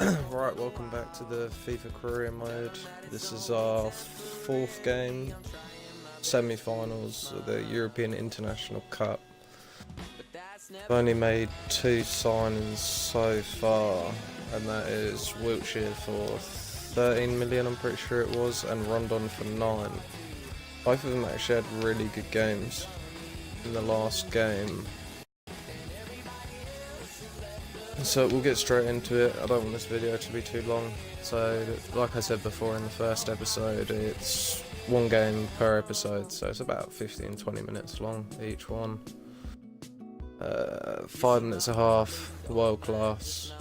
Right, welcome back to the FIFA career mode. This is our fourth game, semi-finals of the European International Cup. I've only made two signings so far, and that is Wiltshire for 13 million, I'm pretty sure it was, and Rondon for 9. Both of them actually had really good games in the last game. So we'll get straight into it. I don't want this video to be too long, so like I said before in the first episode, it's one game per episode, so it's about 15-20 minutes long each one. 5 minutes a half, world class.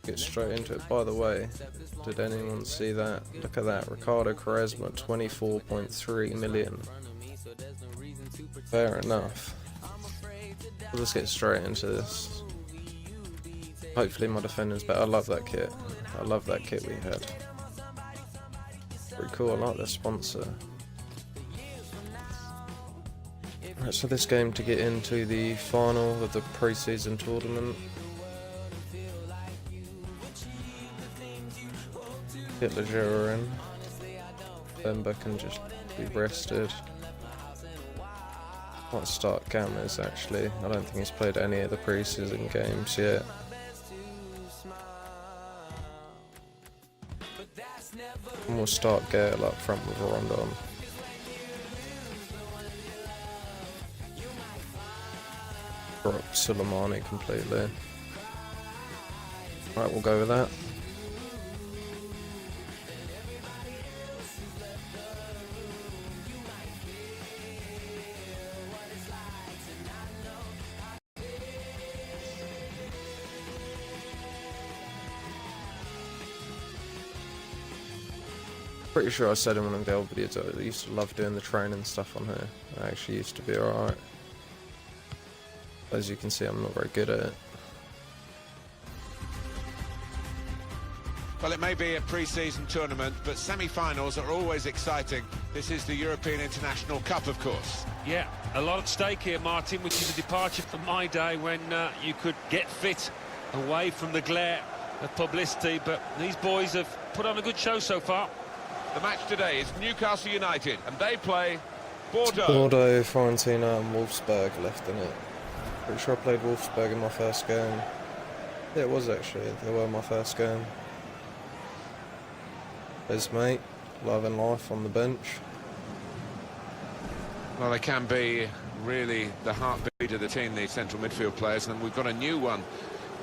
Get straight into it. By the way, did anyone see that? Look at that, Ricardo Quaresma, 24.3 million. Fair enough. Let's get straight into this. Hopefully my defender's better. I love that kit. I love that kit we had. Pretty cool. I like the sponsor. Right, so this game to get into the final of the pre-season tournament. Get Leggera in. Bemba can just be rested. Might start Gammas actually. I don't think he's played any of the pre-season games yet. And we'll start Gale up front with Rondon. Drop Soleimani completely. Right, we'll go with that. Pretty sure I said in one of the old videos I used to love doing the training stuff on here. I actually used to be alright. As you can see, I'm not very good at it. Well, it may be a pre-season tournament, but semi-finals are always exciting. This is the European International Cup, of course. Yeah, a lot at stake here, Martin, which is a departure from my day when you could get fit away from the glare of publicity, but these boys have put on a good show so far. The match today is Newcastle United, and they play Bordeaux. Bordeaux, Fiorentina and Wolfsburg left in it. Pretty sure I played Wolfsburg in my first game. Yeah, it was actually. They were my first game. There's mate, loving life on the bench. Well, they can be really the heartbeat of the team, these central midfield players, and we've got a new one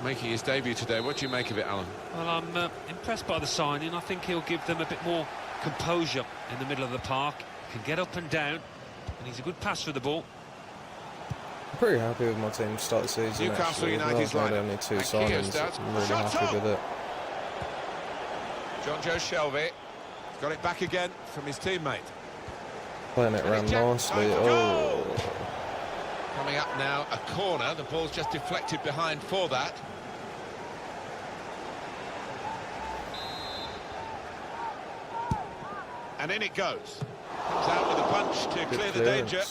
making his debut today. What do you make of it, Alan? Well, I'm impressed by the signing. I think he'll give them a bit more composure in the middle of the park. Can get up and down, and he's a good passer for the ball. I'm pretty happy with my team to start the season. Newcastle United's line. only two signings. I'm really happy with it. John Joe Shelby got it back again from his teammate. Playing it around nicely. Oh. Coming up now, a corner. The ball's just deflected behind for that. And in it goes. Comes out with a punch to clear the danger.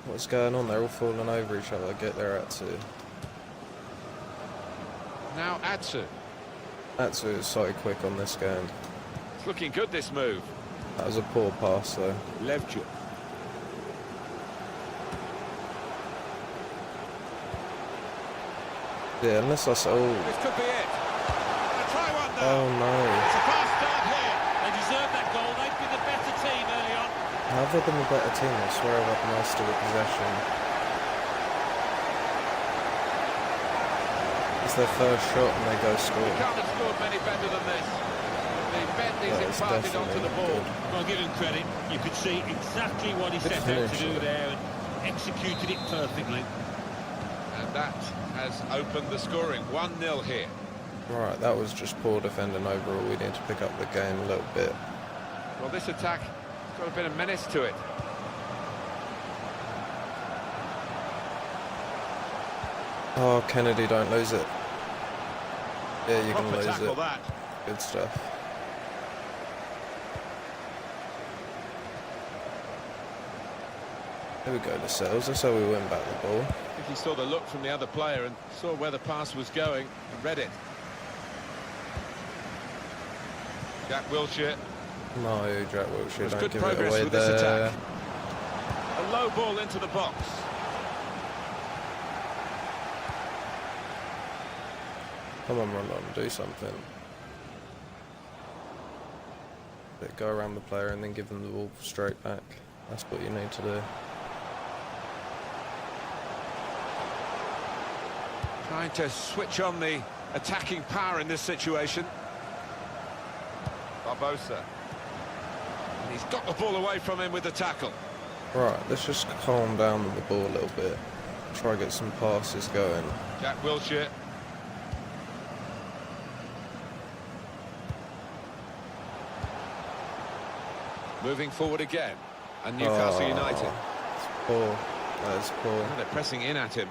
What's going on? They're all falling over each other. Get their Atsu. Now Atsu. Atsu is so quick on this game. It's looking good, this move. That was a poor pass though. Levchuk. Yeah, unless I saw. This could be it. Try one now. Oh no. It's a fast start here. They deserve that goal. They've been the better team early on. How have they been the better team? I swear I've had most of the possession. It's their first shot and they go score. You can't have scored many better than this. The bend is imparted onto the ball. Well, give him credit. You could see exactly what he set out to do there and executed it perfectly. And that has opened the scoring. 1-0 here. Right, that was just poor defending overall. We need to pick up the game a little bit. Well, this attack got a bit of menace to it. Oh, Kennedy, don't lose it. Yeah, you can lose it. That. Good stuff. There we go, Lascelles. That's how we win back the ball. I think he saw the look from the other player and saw where the pass was going and read it. Jack Wilshere. No, Jack Wilshere, don't Good give it progress away with this there. attack. A low ball into the box. Come on, Rondon, do something. Go around the player and then give them the ball straight back. That's what you need to do. Trying to switch on the attacking power in this situation. Barbosa. And he's got the ball away from him with the tackle. Right, let's just calm down the ball a little bit. Try to get some passes going. Jack Wilshere. Moving forward again. And Newcastle United. It's poor. That is poor. They're pressing in at him.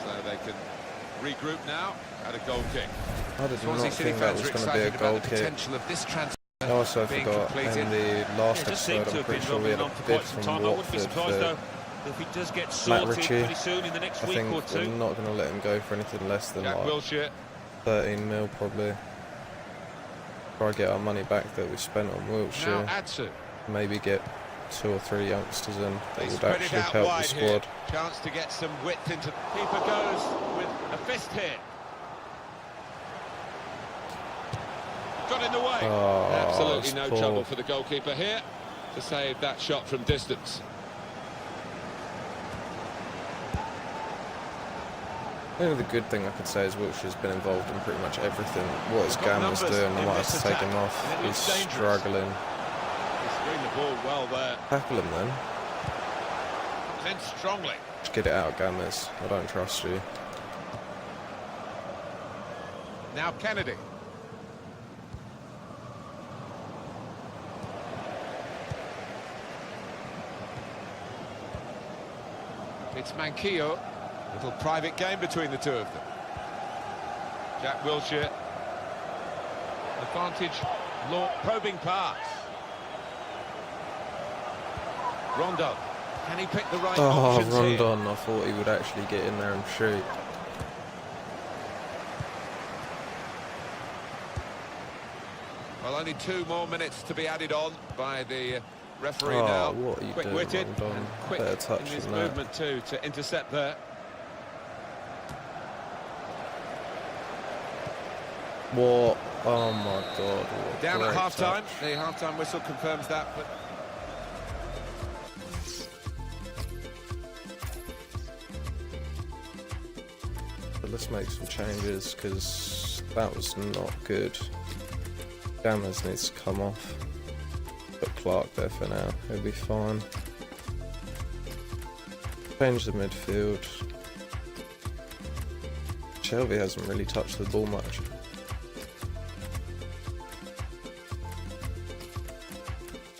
So they can regroup now at a goal kick. I did not think that was going to be a goal kick. I also forgot in the last episode, I'm pretty sure we had a bid from Watford for if he does get Matt sorted Ritchie. pretty soon in the next I week think or two. we're not going to let him go for anything less than Jack like Wilshere. 13 mil probably. Try to get our money back that we spent on Now Wiltshire. Adsu. Maybe get 2 or 3 youngsters in that They would spread it actually out help the wide squad. here. Chance to get some width into. Keeper goes with a fist here. Got in the way. Oh, Absolutely that's no poor. trouble for the goalkeeper here to save that shot from distance. I think the good thing I could say is Wiltshire's been involved in pretty much everything. What his Got Gamma's numbers doing, I in might this have to take him attack, off. and it He's looks dangerous. struggling. He screened the ball well there. Tackle him then. Comes in strongly. Just get it out, Gammas. I don't trust you. Now Kennedy. It's Manquillo. Little private game between the two of them. Jack Wilshere. Advantage. Law probing pass. Rondon. Can he pick the right Oh, options here? Rondon. I thought he would actually get in there and shoot. Well, only 2 more minutes to be added on by the referee Oh, now. what are you doing, Quick-witted Rondon? and quick Better touch in his than that. movement too to intercept there. What? Oh my God! What Down at great half-time. touch. The half-time whistle confirms that. But But let's make some changes because that was not good. Gammas needs to come off. Put Clark there for now. He'll be fine. Change the midfield. Shelby hasn't really touched the ball much.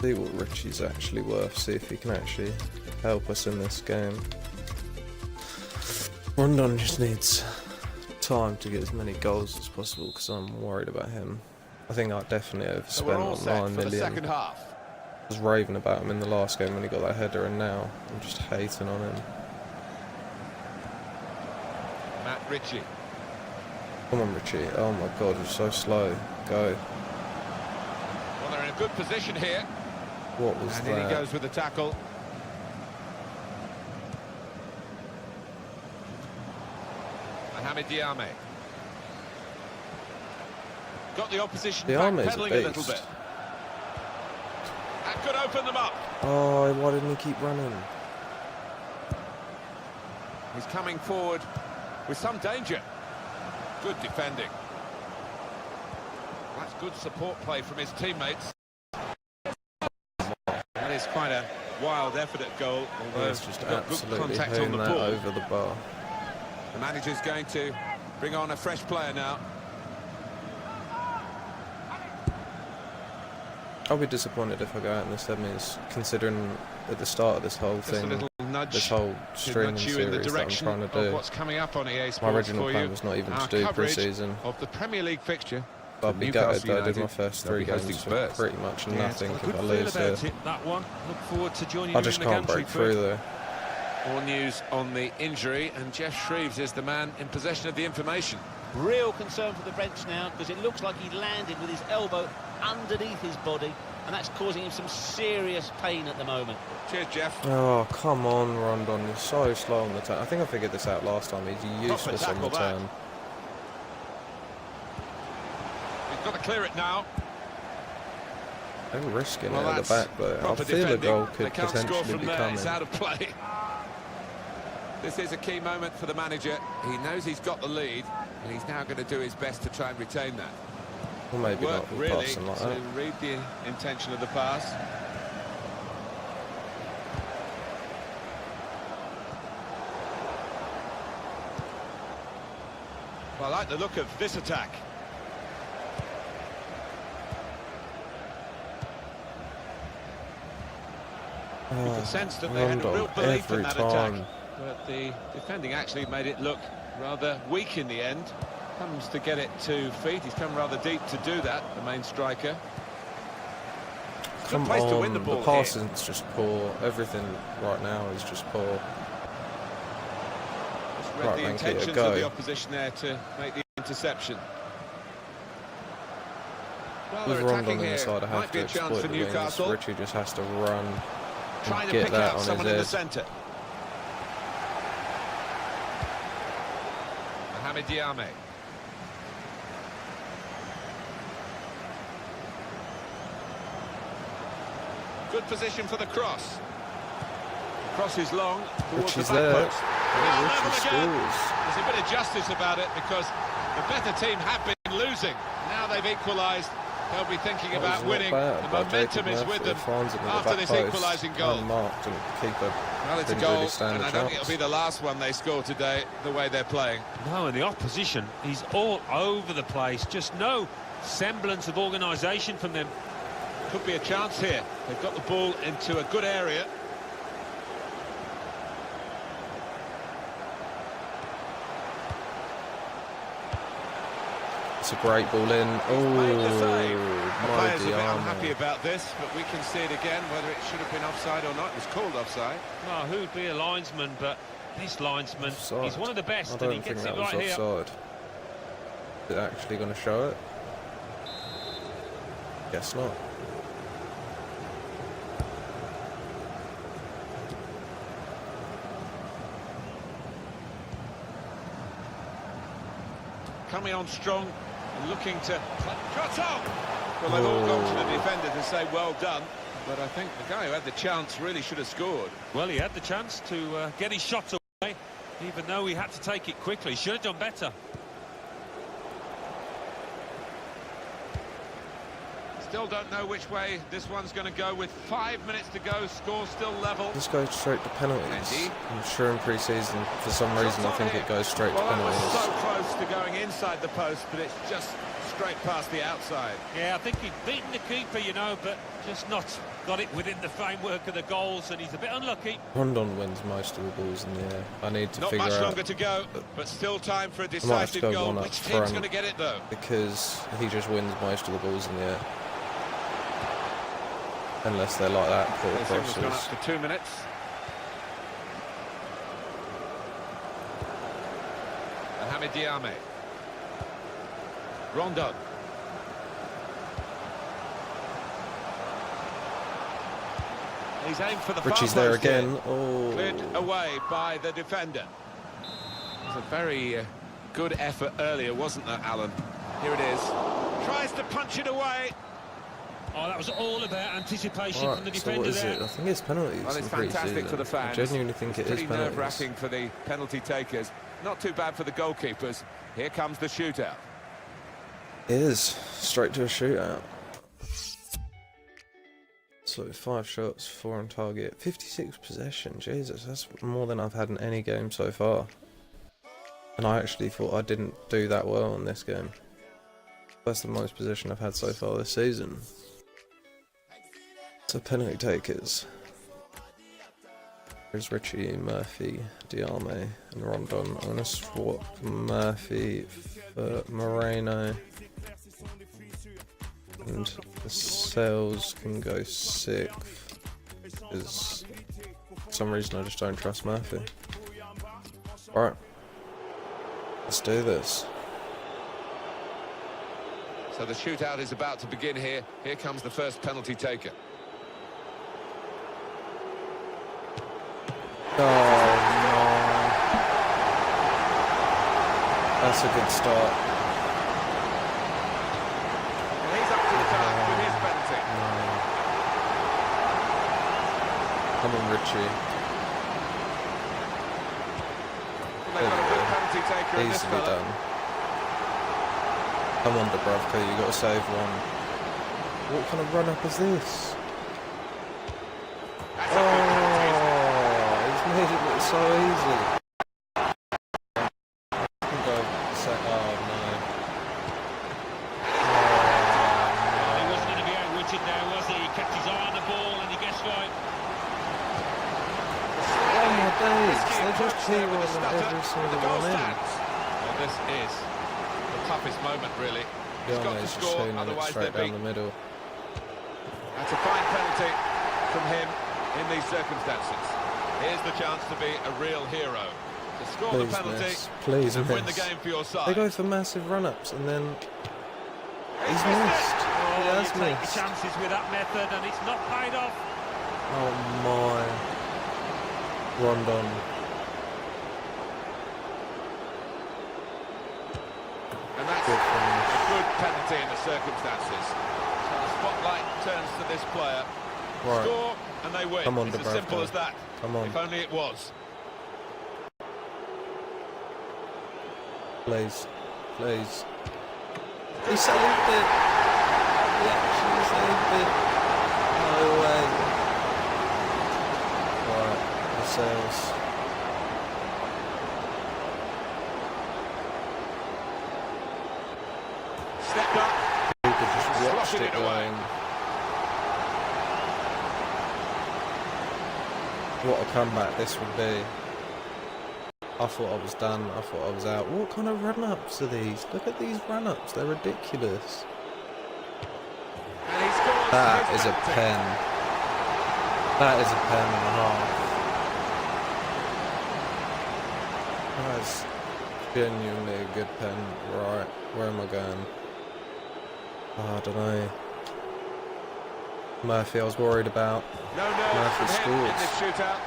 See what Richie's actually worth. See if he can actually help us in this game. Rondon just needs time to get as many goals as possible because I'm worried about him. I think I definitely so we're overspent all on set 9 for the second million. half. I was raving about him in the last game when he got that header, and now I'm just hating on him. Matt Ritchie. Come on, Richie. Oh my God, you're so slow. Go. Well, they're in a good position here. What was And that? in he goes with the tackle. Mohamed Diame. Got the opposition Diame's backpedaling a a little beast. bit. That could open them up. Oh, why didn't he keep running? He's coming forward with some danger. Good defending. That's good support play from his teammates. That is quite a wild effort at goal, although He's just got good absolutely contact on hitting the that ball. over the bar. The manager's going to bring on a fresh player now. I'll be disappointed if I go out in the semis, considering at the start of this whole Just a thing, little nudge this whole to streaming nudge you in the series that I'm direction trying to of do. what's coming up on EA Sports My original for plan you. was not even Our to do coverage pre-season. of the Premier League fixture I'll be gutted Newcastle though. I did my United, first they'll 3 be hosting games for Spurs. pretty much Yeah, nothing it's got a if I good feel lose about here. it, that one. Look forward to joining I you just in the can't gantry break through for it. there. More news on the injury, and Jeff Shreves is the man in possession of the information. Real concern for the bench now, because it looks like he landed with his elbow underneath his body, and that's causing him some serious pain at the moment. Cheers, Jeff. Oh, come on, Rondon. You're so slow on the turn. I think I figured this out last time. He's useless on the tackle, turn. We've got to clear it now. They're risking Well, it at the that's back, but I proper feel a defending. goal They could can't score potentially from be there. coming. It's out of play. This is a key moment for the manager. He knows he's got the lead, and he's now going to do his best to try and retain that. Or maybe Work not with really passing like to that. read the intention of the pass. Well, I like the look of this attack. You could sense that they had a real belief in that attack, but the defending actually made it look rather weak in the end. Comes to get it to feet. He's come rather deep to do that, the main striker. Come Good place on, to win the ball the passing's just poor. Everything right now is just poor. Just read Right, the thank you, intentions go. of the opposition there to make the interception. Well, With they're Rondon attacking on the here. side, I have Might be to a chance exploit for the wings. Newcastle. Richie just has to run Trying and to get pick that out on someone his in the head. centre. Mohamed Diame. Good position for the cross. Cross is long towards Richie's the back there. post. Oh, Well, Richie level again. scores. There's a bit of justice about it because the better team have been losing. Now they've equalised. They'll be thinking That about was not winning. bad The by momentum Jacob is Murphy. with them Finds it in the after back this post, equalising goal. unmarked, and keeper Well, it's a didn't goal, really stand and a I don't think chance. it'll be the last one they score today, the way they're playing. No, and the opposition, he's all over the place. Just no semblance of organisation from them. Could be a chance here. They've got the ball into a good area. It's a great ball in. Made the save. Oh, The my players are a bit unhappy Diame. about this, but we can see it again, whether it should have been offside or not. It was called offside. Well, who'd be a linesman, but this linesman, Offside. he's one of the best, I and don't he think gets that it was right here. offside. Is it actually going to show it? Guess not. Coming on strong and looking to... Shot on! Well, they've all gone to the defender to say well done, but I think the guy who had the chance really should have scored. Well, he had the chance to get his shot away, even though he had to take it quickly. Should have done better. Still don't know which way this one's going to go with 5 minutes to go. Score still level. This goes straight to penalties. Mendy. I'm sure in pre-season, for some reason, I think it goes straight to Well, that was penalties. so close to going inside the post, but it's just straight past the outside. Yeah, I think he'd beaten the keeper, you know, but just not got it within the framework of the goals, and he's a bit unlucky. Rondon wins most of the balls in the air. I need to Not figure much out, longer to go, but still time for a have to decisive go goal. one up Which team's front. going to get it, though? because he just wins most of the balls in the air. Unless they're like that, poor This thing has gone up crosses. for 2 minutes. Mohamed Diame. Rondon. He's aimed for the Richie's far there post here. again. Oh, Cleared away by the defender. It was a very good effort earlier, wasn't there, Alan? Here it is. Tries to punch it away. Oh, that was all about anticipation from the right, so defender what is there. it? I think it's penalties. Well, it's in pre-season. fantastic for the fans. I genuinely think it is Pretty penalties. nerve-wracking for the penalty takers. Not too bad for the goalkeepers. Here comes the shootout. It is straight to a shootout. So 5 shots, 4 on target, 56 possession. Jesus, that's more than I've had in any game so far. And I actually thought I didn't do that well in this game. That's the most possession I've had so far this season. So penalty takers. There's Richie, Murphy, Diame, and Rondon. I'm going to swap Murphy for Moreno. and the Sales can go 6th, because for some reason I just don't trust Murphy. Alright, let's do this. So the shootout is about to begin here. Here comes the first penalty taker. Oh no. That's a good start. And he's up to the task with his penalty. No. Come on, Richie. Well, they've got a good penalty taker in this Easily fella. done. Come on, Dubravka, you got to save one. What kind of run-up is this? That's a good penalty. He's made it look so easy. I can go oh no. He wasn't going to be outwitted now, was he? He kept his eye on the ball and he gets right. Oh my days, Risky they're just approach there with the heroing stutter, every but the single goal one in. stands. Well, this is the toughest moment, really. He's Yeah, got mate, to he's just score, shooting it otherwise straight they're down the beat. middle. That's a fine penalty from him in these circumstances. Here's the chance to be a real hero. To score Please the penalty miss. Please and win the miss. game for your side. They go for massive run-ups and then he's missed it. missed. He Oh, has you take missed. your chances with that method and it's not paid off. Oh my. Rondon. And that's Good a finish. good penalty in the circumstances. So the spotlight turns to this player. Right. Score and they win. Come on, It's as Dubravka. simple as that. Come on. If only it was. Please. Please. He saved it! He actually saved it! No way! Right, the Sales. Stepped up. People just watched Slotted it it away. going. What a comeback this would be. I thought I was done, I thought I was out. What kind of run-ups are these? Look at these run-ups, they're ridiculous. And he scores That his is a penalty. pen. That is a pen and a half. That's genuinely a good pen. Right, where am I going? Oh, I don't know. Murphy, I was worried about. No nerves Murphy from him in scores. this shootout.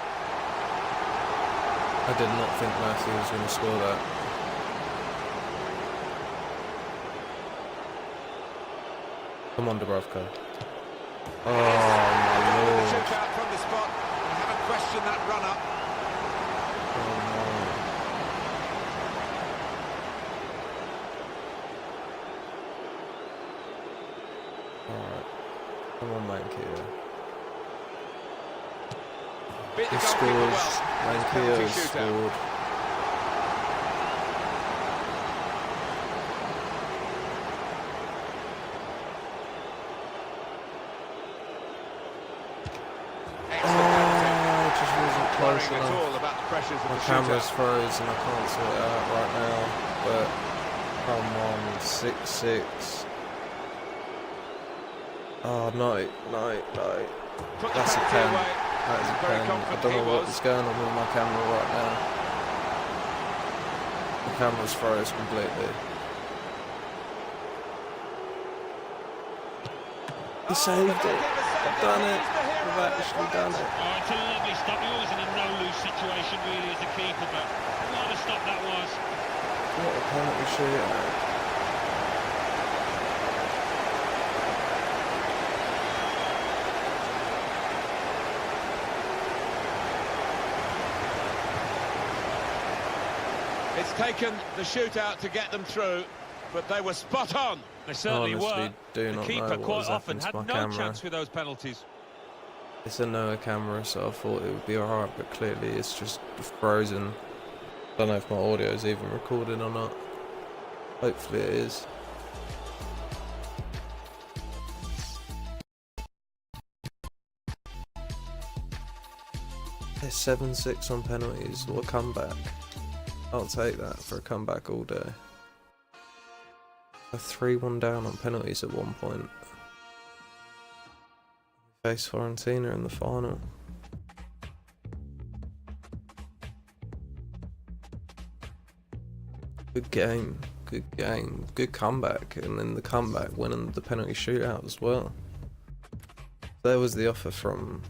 I did not think Murphy was going to score that. Come on, Dubravka. Oh, my The lord. shootout from the spot. I haven't questioned that run-up. Oh, no. Alright. Come on, Mankia. Beat the He goalkeeper scores. well. Mankia Penalty has shootout. scored. Excellent penalty. Oh, it just wasn't close Worrying at enough. all about the pressures of My the camera's shootout. froze and I can't sort it out right now. But come on, 6-6. Oh no, no, no. Put the That's a penalty pen. away. That is a Very pen. I confident don't he know what was. is going on with my camera right now. The camera's froze completely. He saved it. I've done it. I've actually done it. Oh, it's a lovely stop. He was in a no-lose situation really as a keeper, but what a stop that was. What a penalty shootout. It's taken the shootout to get them through, but they were spot on. They certainly Honestly, were. do The not know keeper what quite has often happened to had my no camera. chance with those penalties. It's a Noah camera, so I thought it would be alright, but clearly it's just frozen. Don't know if my audio is even recording or not. Hopefully it is. There's 7-6 on penalties. What a comeback. I'll take that for a comeback all day. A 3-1 down on penalties at one point. face Fiorentina in the final. Good game, good comeback, and then the comeback winning the penalty shootout as well. There was the offer from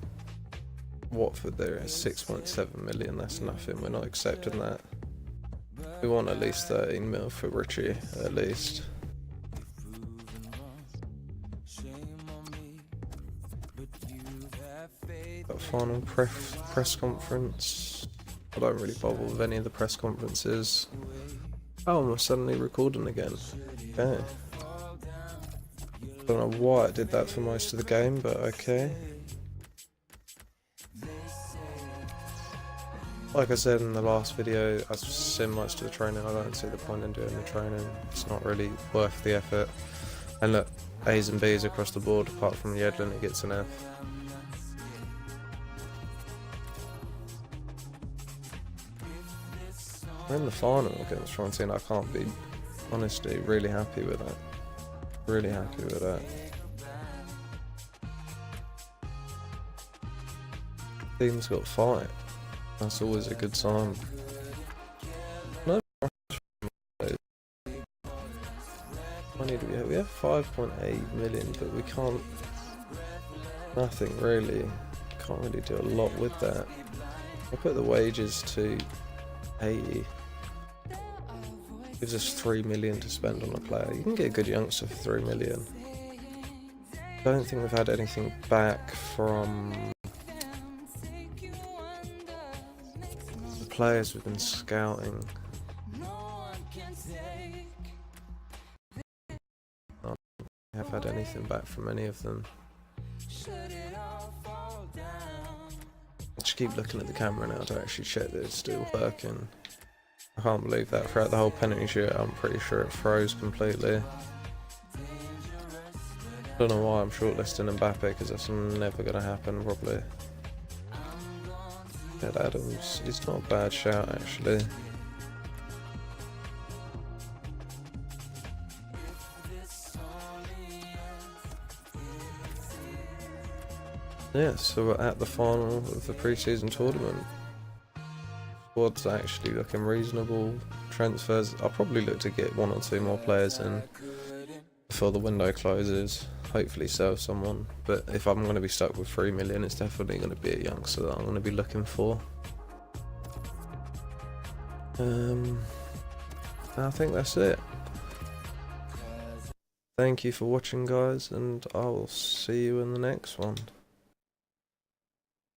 Watford there, 6.7 million, that's nothing, we're not accepting that. We want at least 13 mil for Richie, at least. That final press conference, I don't really bother with any of the press conferences. Oh, I'm suddenly recording again. Okay. Don't know why I did that for most of the game, but okay. Like I said in the last video, I've seen most of the training. I don't see the point in doing the training. It's not really worth the effort. And look, A's and B's across the board, apart from Yedlin, it gets an F. We're in the final against Fiorentina. I can't be, honestly, really happy with that. Really happy with that. Team's got fight. That's always a good sign. No money do we have? We have 5.8 million, but we can't. Nothing really. Can't really do a lot with that. I'll put the wages to 80. Gives us 3 million to spend on a player. You can get a good youngster for 3 million. I don't think we've had anything back from the players we've been scouting. I have had anything back from any of them. I just keep looking at the camera now to actually check that it's still working. I can't believe that throughout the whole penalty shootout, I'm pretty sure it froze completely. Don't know why I'm shortlisting Mbappe, because that's never going to happen probably. Ed Adams, he's not a bad shout actually. Yeah, so we're at the final of the pre-season tournament. Squad's actually looking reasonable. Transfers, I'll probably look to get 1 or 2 more players in before the window closes. Hopefully sell someone, but if I'm going to be stuck with 3 million, it's definitely going to be a youngster that I'm going to be looking for. I think that's it. Thank you for watching, guys, and I will see you in the next one.